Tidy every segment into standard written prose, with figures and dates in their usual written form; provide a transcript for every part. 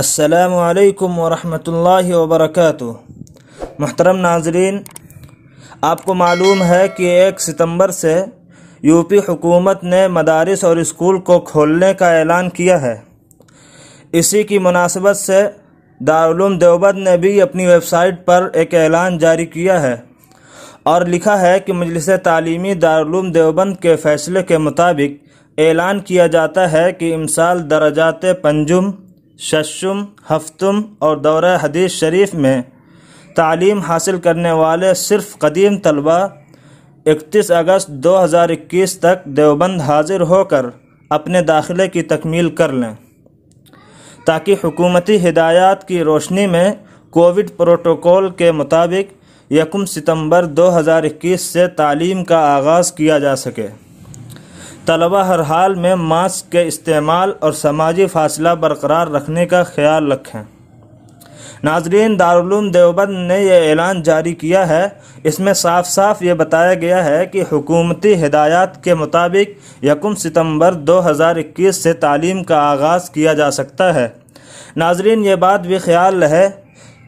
السلام علیکم ورحمۃ اللہ وبرکاتہ۔ محترم ناظرین، آپ کو معلوم ہے کہ 1 ستمبر سے یو پی حکومت نے مدارس اور اسکول کو کھولنے کا اعلان کیا ہے۔ اسی کی مناسبت سے دارالعلوم دیوبند نے بھی اپنی ویب سائٹ پر ایک اعلان جاری کیا ہے اور لکھا ہے کہ مجلس تعلیمی دارالعلوم دیوبند کے فیصلے کے مطابق اعلان کیا جاتا ہے کہ امسال درجات پنجم، ششم، ہفتم اور دورہ حدیث شریف میں تعلیم حاصل کرنے والے صرف قدیم طلبہ 31 اگست 2021 تک دیوبند حاضر ہو کر اپنے داخلے کی تکمیل کر لیں، تاکہ حکومتی ہدایات کی روشنی میں کووڈ پروٹوکول کے مطابق 1 ستمبر 2021 سے تعلیم کا آغاز کیا جا سکے۔ طلبہ ہر حال میں ماسک کے استعمال اور سماجی فاصلہ برقرار رکھنے کا خیال رکھیں۔ ناظرین، دارالعلوم دیوبند نے یہ اعلان جاری کیا ہے۔ اس میں صاف صاف یہ بتایا گیا ہے کہ حکومتی ہدایات کے مطابق 1 ستمبر 2021 سے تعلیم کا آغاز کیا جا سکتا ہے۔ ناظرین، یہ بات بھی خیال رہے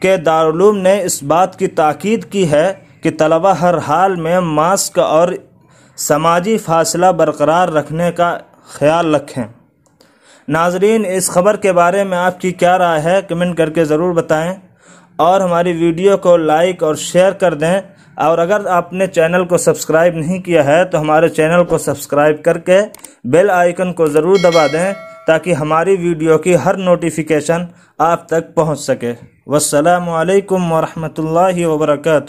کہ دارالعلوم نے اس بات کی تاکید کی ہے کہ طلبہ ہر حال میں ماسک اور سماجی فاصلہ برقرار رکھنے کا خیال رکھیں۔ ناظرین، اس خبر کے بارے میں آپ کی کیا رائے ہے؟ کمنٹ کر کے ضرور بتائیں اور ہماری ویڈیو کو لائک اور شیئر کر دیں، اور اگر آپ نے چینل کو سبسکرائب نہیں کیا ہے تو ہمارے چینل کو سبسکرائب کر کے بیل آئیکن کو ضرور دبا دیں، تاکہ ہماری ویڈیو کی ہر نوٹیفیکیشن آپ تک پہنچ سکے۔ والسلام علیکم ورحمۃ اللہ وبرکاتہ۔